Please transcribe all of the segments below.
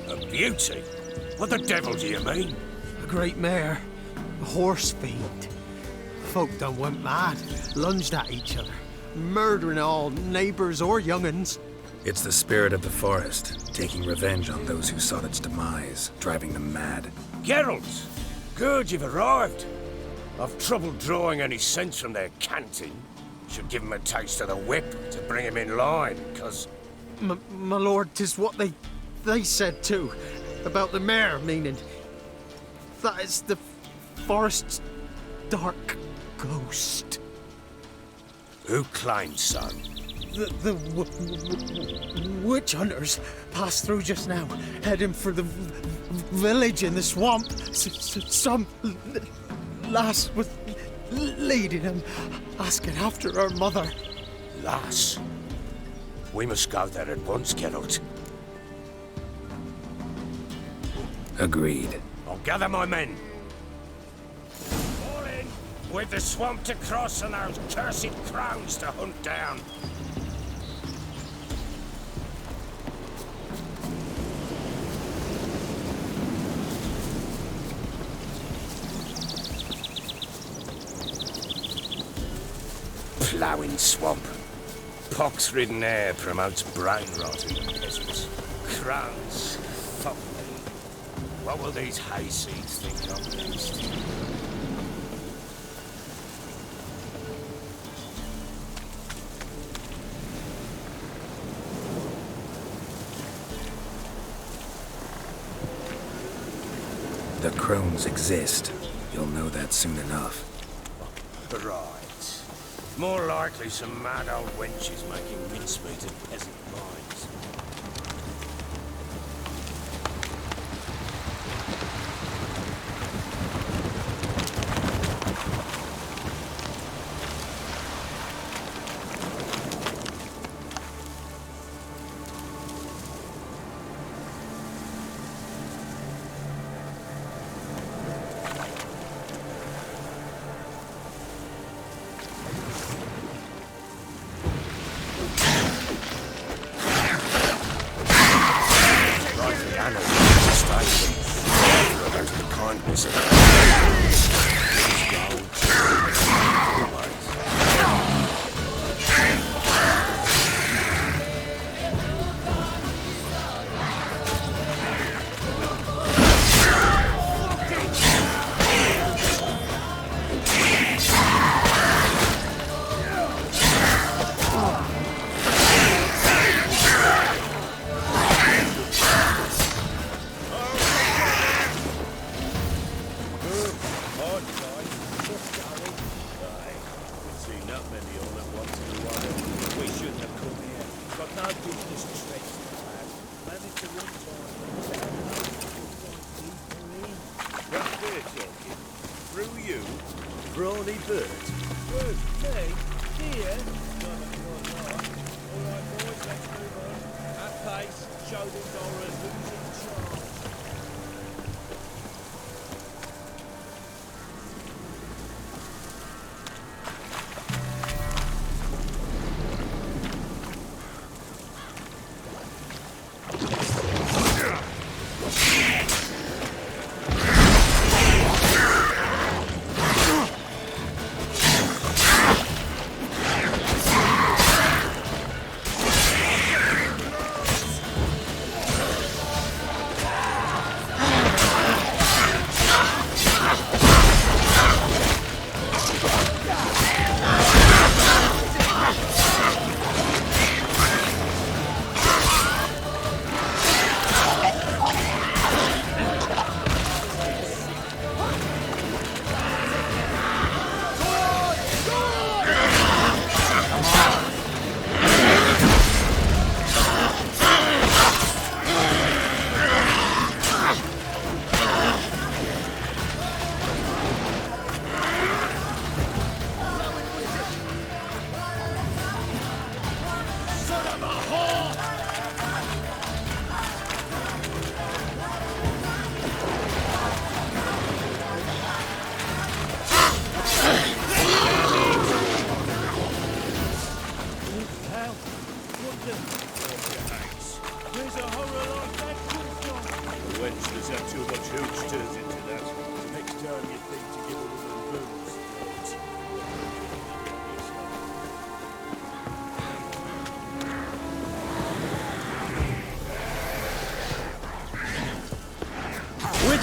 A beauty? What the devil do you mean? A great mare. A horse fiend. Folk done went mad, lunged at each other, murdering all neighbours or young'uns. It's the spirit of the forest, taking revenge on those who sought its demise, driving them mad. Geralt! Good you've arrived. I've trouble drawing any sense from their canting. Should give 'em a taste of the whip to bring 'em in line, 'cause... My lord, 'tis what they said too, about the mare, meaning that is the forest's dark ghost. Who claims so? The witch hunters passed through just now, heading for the village in the swamp. Some lass was leading them, asking after her mother. Lass? We must go there at once, Geralt. Agreed. I'll gather my men. All in! We've the swamp to cross and those cursed crows to hunt down. Ploughing swamp. Pox-ridden air promotes brain rot in the peasants. Crows. Fuck me. What will these hayseeds think of next? The crones exist. You'll know that soon enough. Right. More likely some mad old wenches making mincemeat of peasant minds.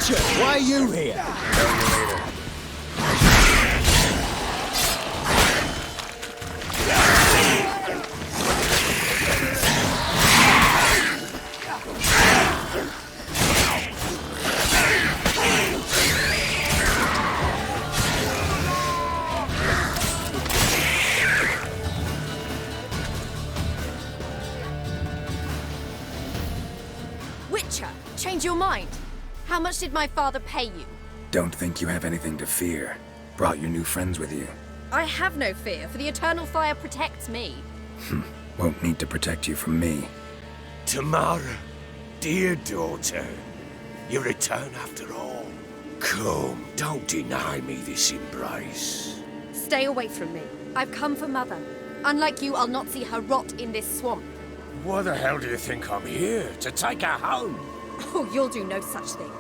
Witcher, why are you here? Tell you later. Witcher, change your mind. How much did my father pay you? Don't think you have anything to fear. Brought your new friends with you. I have no fear, for the eternal fire protects me. Won't need to protect you from me. Tamara, dear daughter, you return after all. Come, don't deny me this embrace. Stay away from me. I've come for Mother. Unlike you, I'll not see her rot in this swamp. Why the hell do you think I'm here? To take her home? Oh, you'll do no such thing.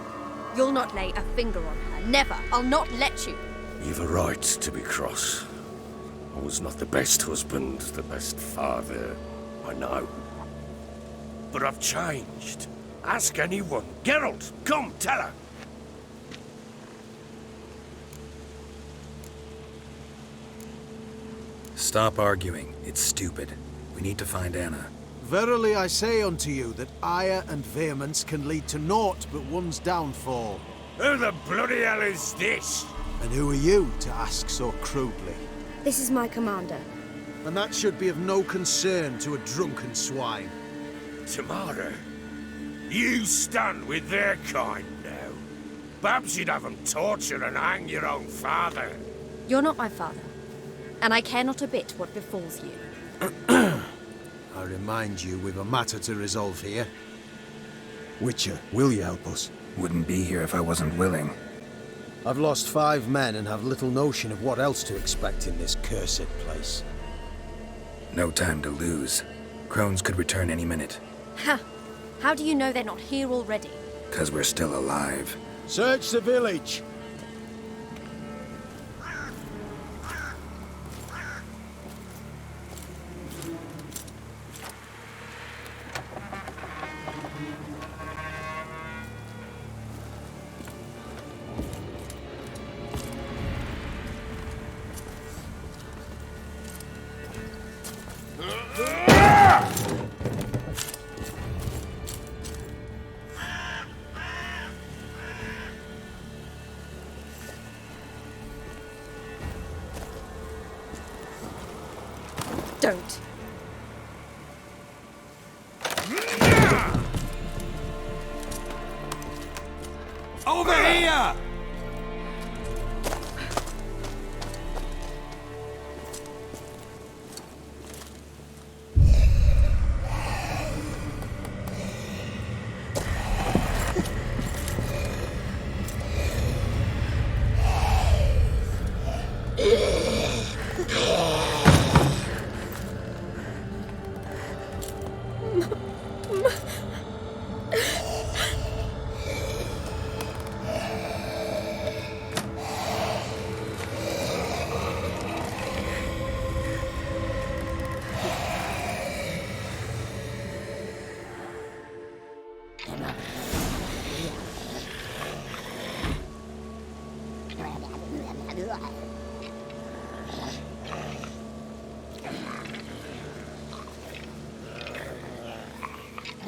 You'll not lay a finger on her. Never. I'll not let you. You've a right to be cross. I was not the best husband, the best father, I know. But I've changed. Ask anyone. Geralt, come, tell her. Stop arguing. It's stupid. We need to find Anna. Verily I say unto you that ire and vehemence can lead to naught but one's downfall. Who the bloody hell is this? And who are you to ask so crudely? This is my commander. And that should be of no concern to a drunken swine. Tamara, you stand with their kind now. Perhaps you'd have them torture and hang your own father. You're not my father. And I care not a bit what befalls you. I remind you we've a matter to resolve here. Witcher, will you help us? Wouldn't be here if I wasn't willing. I've lost 5 men and have little notion of what else to expect in this cursed place. No time to lose. Crones could return any minute. Ha! How do you know they're not here already? 'Cause we're still alive. Search the village! Don't. Over here!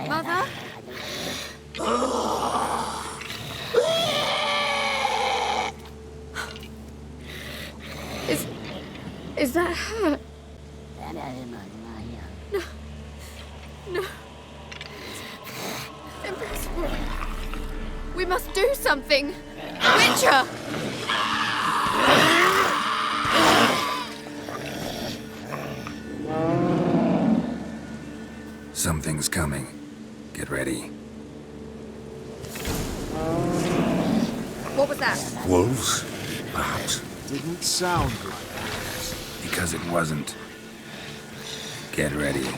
Mother? Is that her? No. No. It's impossible. We must do something. Witcher! Something's coming. Get ready. What was that? Wolves? Perhaps. Didn't sound like Because it wasn't. Get ready.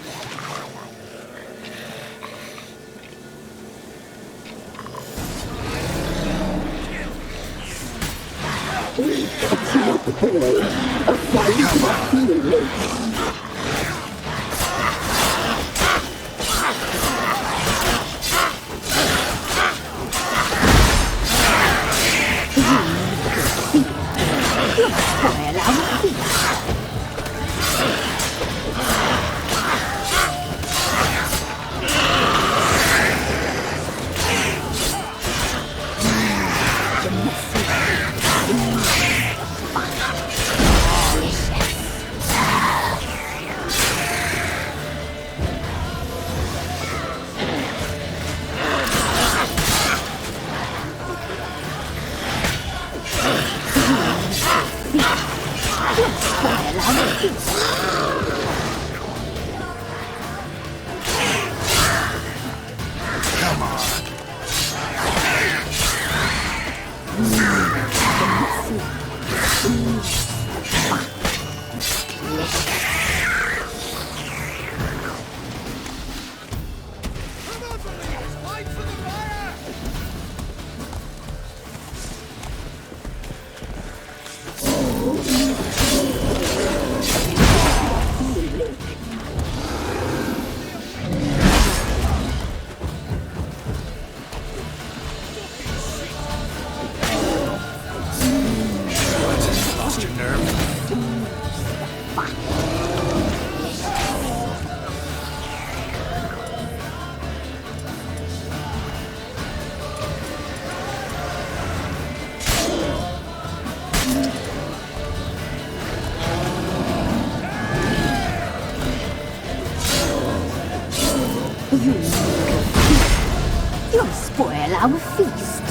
You'll spoil our feast.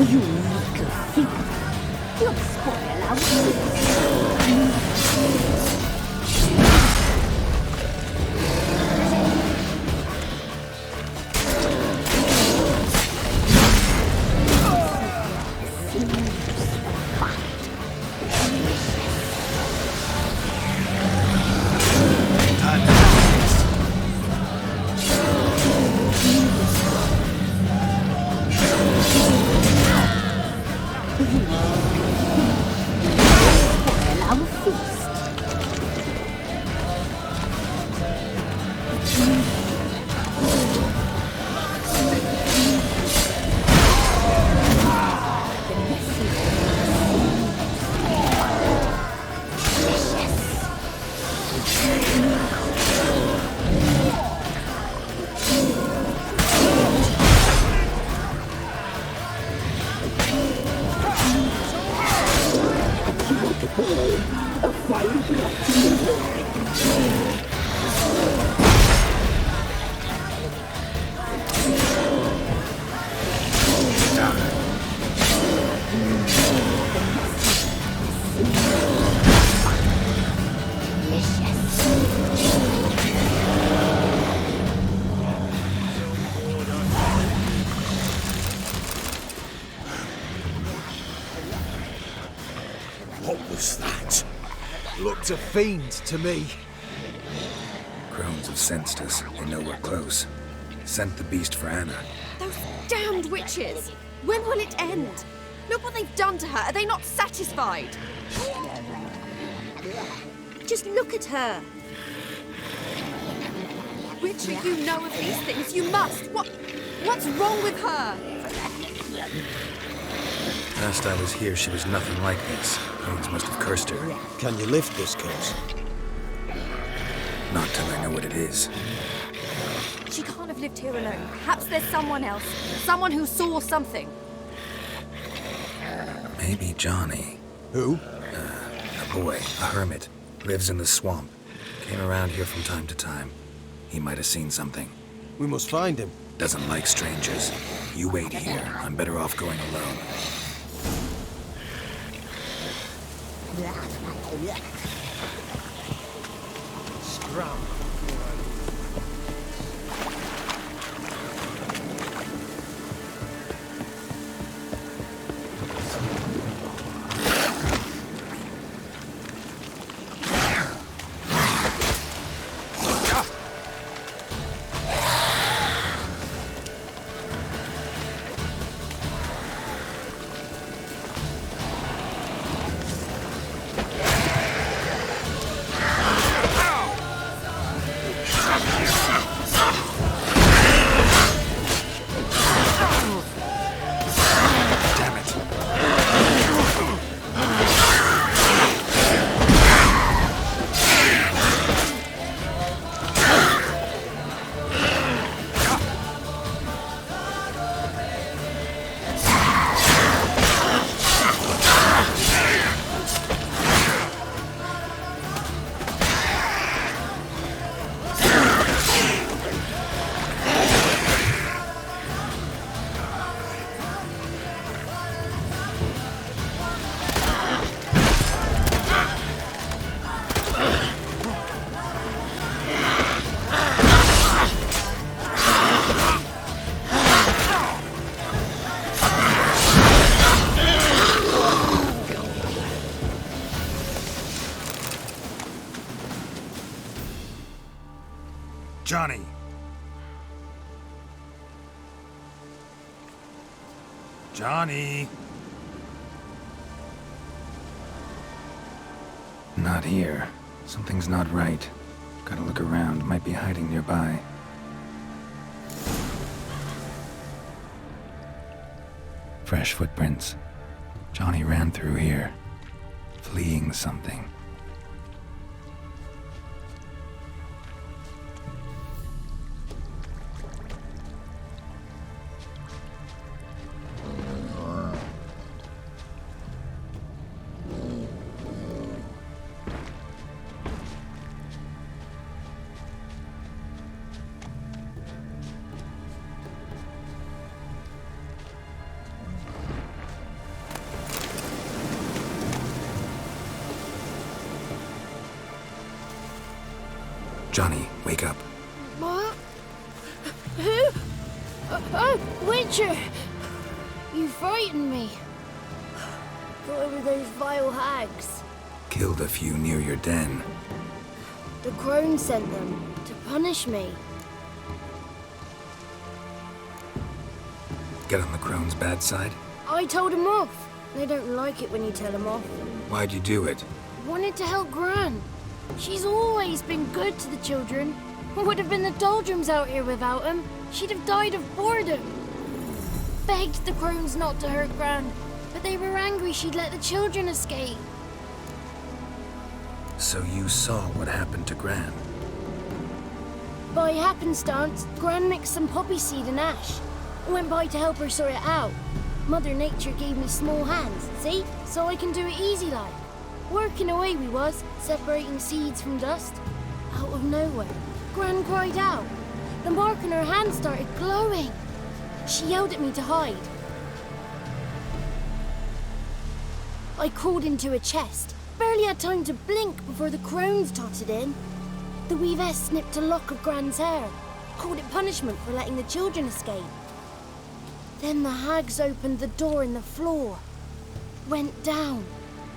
You little thief. You'll spoil our feast. What was that? Looked a fiend to me. Crones have sensed us. They know we're close. Sent the beast for Anna. Those damned witches! When will it end? Look what they've done to her. Are they not satisfied? Just look at her. Witcher, you know of these things. You must. What's wrong with her? Last I was here, she was nothing like this. Things must have cursed her. Can you lift this curse? Not till I know what it is. She can't have lived here alone. Perhaps there's someone else. Someone who saw something. Maybe Johnny. Who? A boy, a hermit. Lives in the swamp. Came around here from time to time. He might have seen something. We must find him. Doesn't like strangers. You wait here. I'm better off going alone. Scram. Johnny! Johnny! Not here. Something's not right. Gotta look around. Might be hiding nearby. Fresh footprints. Johnny ran through here, fleeing something. Johnny, wake up. What? Who? Oh, Witcher! You frightened me. Thought it were those vile hags. Killed a few near your den. The crone sent them to punish me. Get on the crone's bad side? I told them off. They don't like it when you tell them off. Why'd you do it? Wanted to help Gran. She's always been good to the children. Would have been the doldrums out here without him. She'd have died of boredom. Begged the crones not to hurt Gran, but they were angry she'd let the children escape. So you saw what happened to Gran? By happenstance, Gran mixed some poppy seed and ash. Went by to help her sort it out. Mother Nature gave me small hands, see? So I can do it easy like. Working away we was, separating seeds from dust. Out of nowhere, Gran cried out. The mark on her hand started glowing. She yelled at me to hide. I crawled into a chest. Barely had time to blink before the crones totted in. The weavess snipped a lock of Gran's hair. Called it punishment for letting the children escape. Then the hags opened the door in the floor. Went down.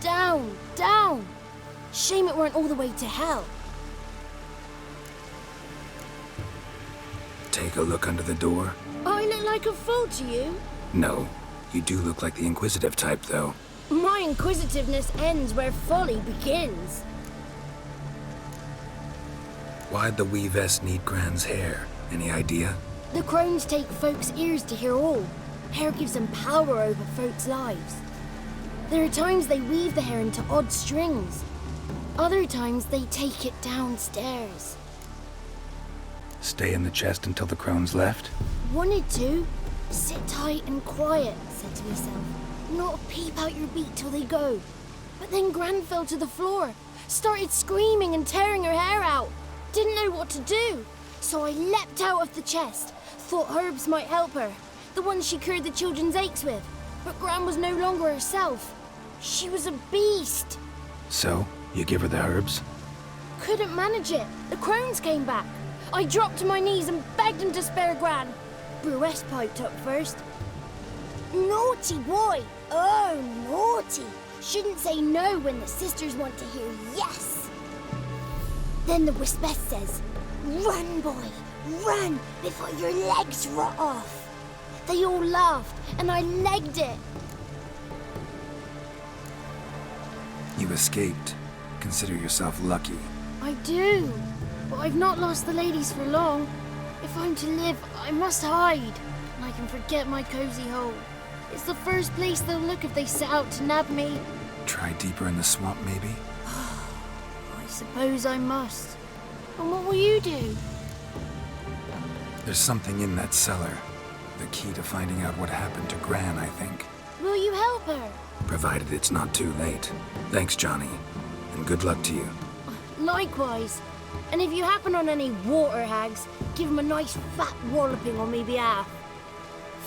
Down, down. Shame it weren't all the way to hell. Take a look under the door? I look like a fool to you? No. You do look like the inquisitive type, though. My inquisitiveness ends where folly begins. Why'd the Weavess need Gran's hair? Any idea? The crones take folks' ears to hear all. Hair gives them power over folks' lives. There are times they weave the hair into odd strings. Other times they take it downstairs. Stay in the chest until the crones left? Wanted to. Sit tight and quiet, said to myself. Not peep out your beak till they go. But then Gran fell to the floor. Started screaming and tearing her hair out. Didn't know what to do. So I leapt out of the chest. Thought herbs might help her. The ones she cured the children's aches with. But Gran was no longer herself. She was a beast. So, you give her the herbs? Couldn't manage it. The crones came back. I dropped to my knees and begged him to spare Gran. Bruce piped up first. Naughty boy. Oh, naughty. Shouldn't say no when the sisters want to hear yes. Then the Wispeth says, run, boy, run before your legs rot off. They all laughed and I legged it. You escaped. Consider yourself lucky. I do, but I've not lost the ladies for long. If I'm to live, I must hide, and I can forget my cozy hole. It's the first place they'll look if they set out to nab me. Try deeper in the swamp, maybe? I suppose I must. And what will you do? There's something in that cellar. The key to finding out what happened to Gran, I think. Will you help her? Provided it's not too late. Thanks, Johnny. And good luck to you. Likewise. And if you happen on any water hags, give them a nice fat walloping on me behalf.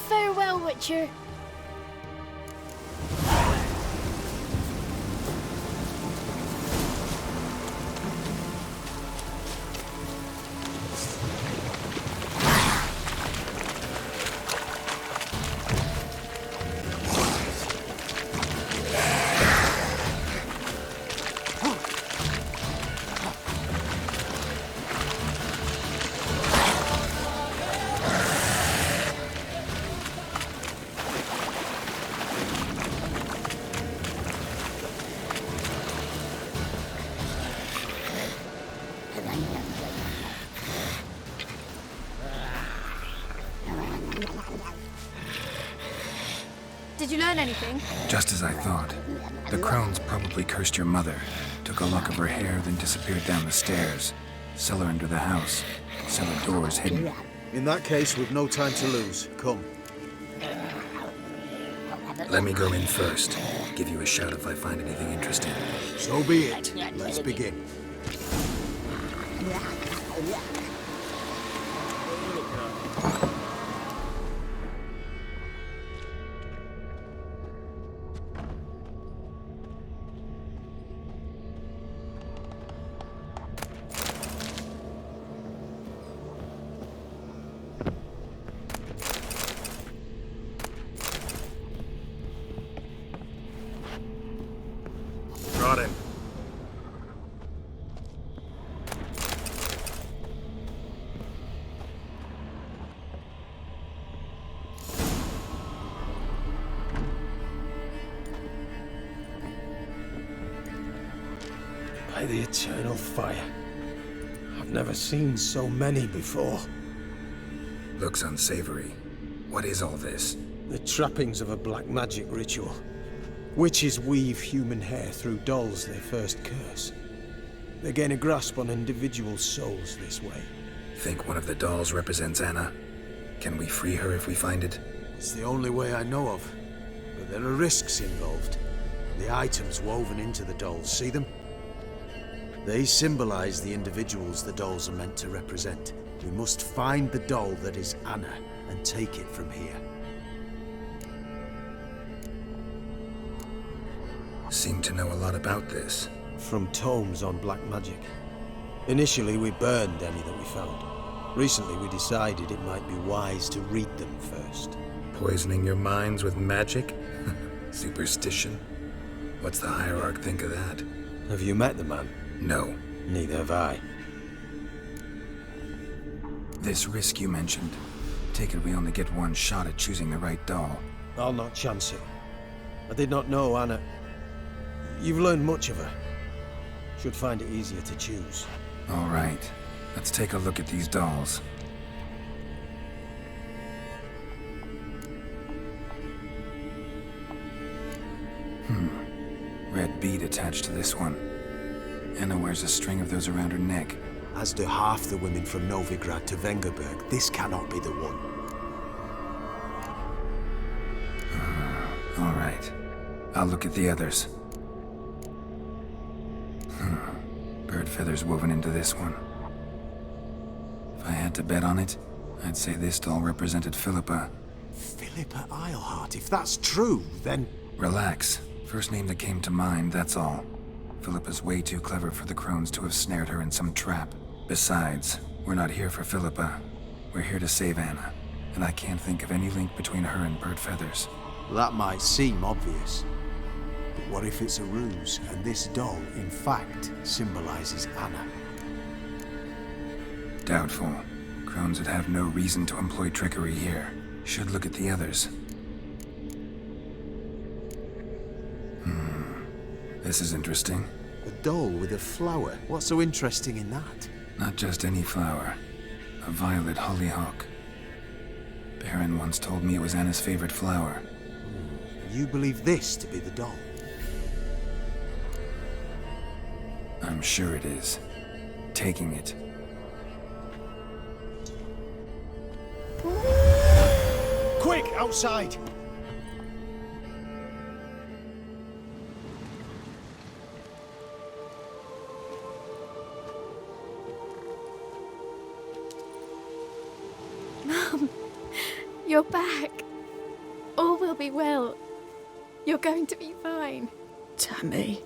Farewell, Witcher. Did you learn anything? Just as I thought. The crones probably cursed your mother, took a lock of her hair, then disappeared down the stairs. Cellar under the house. Cellar doors hidden. In that case, we've no time to lose. Come. Let me go in first. Give you a shout if I find anything interesting. So be it. Let's begin. Brought him. By the eternal fire. I've never seen so many before. Looks unsavory. What is all this? The trappings of a black magic ritual. Witches weave human hair through dolls they first curse. They gain a grasp on individual souls this way. Think one of the dolls represents Anna? Can we free her if we find it? It's the only way I know of. But there are risks involved. The items woven into the dolls, see them? They symbolize the individuals the dolls are meant to represent. We must find the doll that is Anna and take it from here. Seem to know a lot about this. From tomes on black magic. Initially, we burned any that we found. Recently, we decided it might be wise to read them first. Poisoning your minds with magic? Superstition? What's the hierarch think of that? Have you met the man? No. Neither have I. This risk you mentioned. Take it we only get one shot at choosing the right doll. I'll not chance it. I did not know Anna. You've learned much of her. Should find it easier to choose. All right. Let's take a look at these dolls. Red bead attached to this one. Anna wears a string of those around her neck. As do half the women from Novigrad to Vengerberg. This cannot be the one. All right. I'll look at the others. Bird feathers woven into this one. If I had to bet on it, I'd say this doll represented Philippa. Philippa Eilhart, if that's true, then... Relax. First name that came to mind, that's all. Philippa's way too clever for the crones to have snared her in some trap. Besides, we're not here for Philippa. We're here to save Anna. And I can't think of any link between her and bird feathers. That might seem obvious. But what if it's a ruse, and this doll, in fact, symbolizes Anna? Doubtful. Crones would have no reason to employ trickery here. Should look at the others. This is interesting. A doll with a flower. What's so interesting in that? Not just any flower. A violet hollyhock. Baron once told me it was Anna's favorite flower. You believe this to be the doll? I'm sure it is. Taking it. Quick, outside! You're back. All will be well. You're going to be fine. Tammy,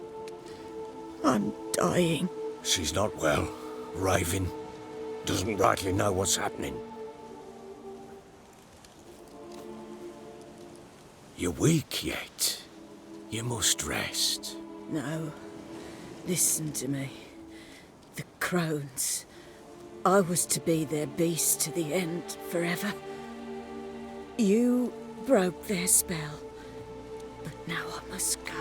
I'm dying. She's not well. Raving. Doesn't rightly know what's happening. You're weak yet. You must rest. No, listen to me. The crones. I was to be their beast to the end, forever. You broke their spell, but now I must go.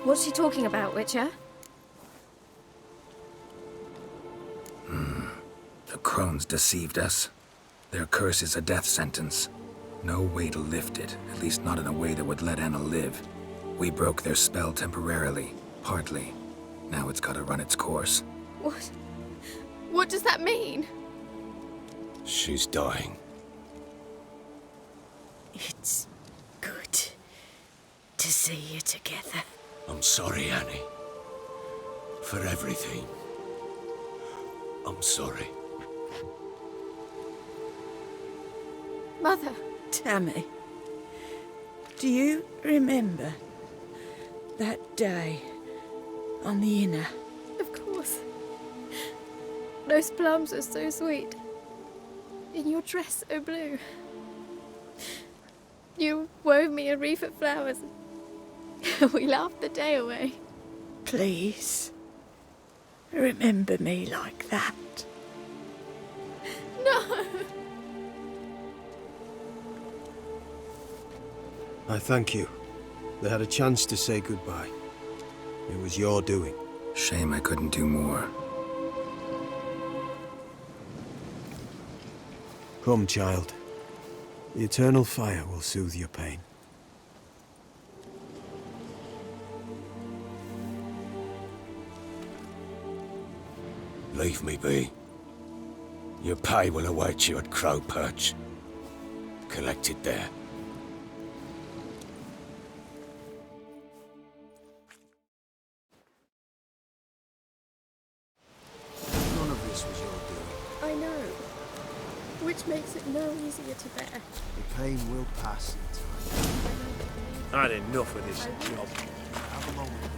What's she talking about, Witcher? The crones deceived us. Their curse is a death sentence. No way to lift it, at least not in a way that would let Anna live. We broke their spell temporarily, partly. Now it's gotta run its course. What? What does that mean? She's dying. It's good to see you together. I'm sorry, Annie. For everything. I'm sorry. Mother. Tammy, do you remember that day on the Inner? Of course. Those plums are so sweet. In your dress so blue. You wove me a wreath of flowers. We laughed the day away. Please, remember me like that. No! I thank you. They had a chance to say goodbye. It was your doing. Shame I couldn't do more. Come, child. The eternal fire will soothe your pain. Leave me be. Your pay will await you at Crow Perch. Collect it there. None of this was your doing. I know. Which makes it no easier to bear. The pain will pass in time. Had enough of this job. Have a moment.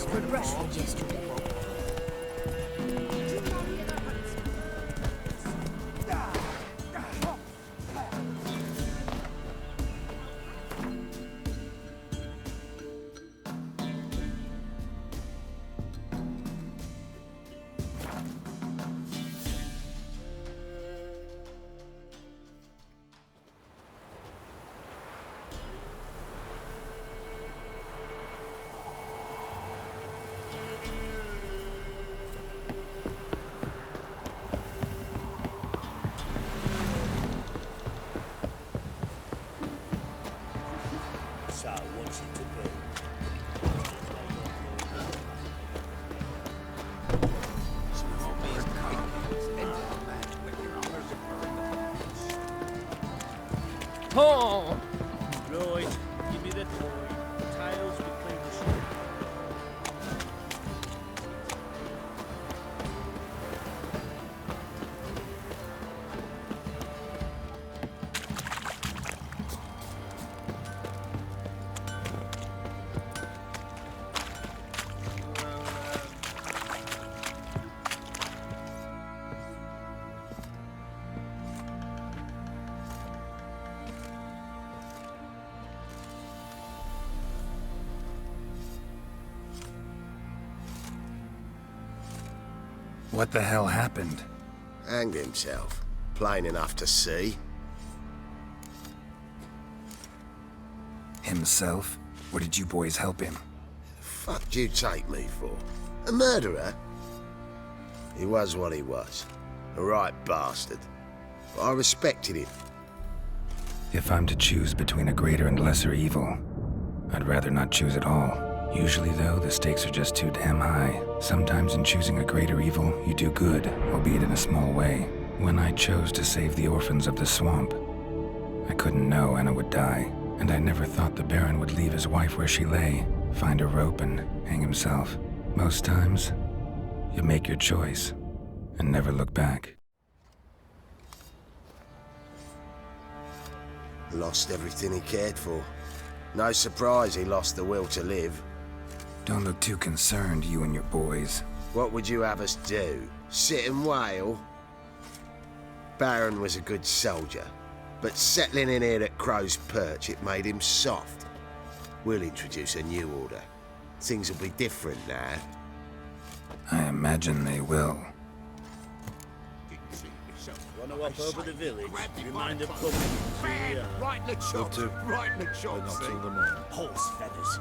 for brushwood yesterday. Oh! Right, give me the toy. Tails will clean the ship. What the hell happened? Hanged himself. Plain enough to see. Himself? Or did you boys help him? Fuck'd you take me for? A murderer? He was what he was. A right bastard. But I respected him. If I'm to choose between a greater and lesser evil, I'd rather not choose at all. Usually, though, the stakes are just too damn high. Sometimes in choosing a greater evil, you do good, albeit in a small way. When I chose to save the orphans of the swamp, I couldn't know Anna would die, and I never thought the Baron would leave his wife where she lay, find a rope and hang himself. Most times, you make your choice and never look back. Lost everything he cared for. No surprise he lost the will to live. Don't look too concerned, you and your boys. What would you have us do? Sit and wail? Baron was a good soldier, but settling in here at Crow's Perch, it made him soft. We'll introduce a new order. Things will be different now. I imagine they will. Wanna walk over the village? Remind of cooking. Right in the chops. Right in the chops. Horse feathers.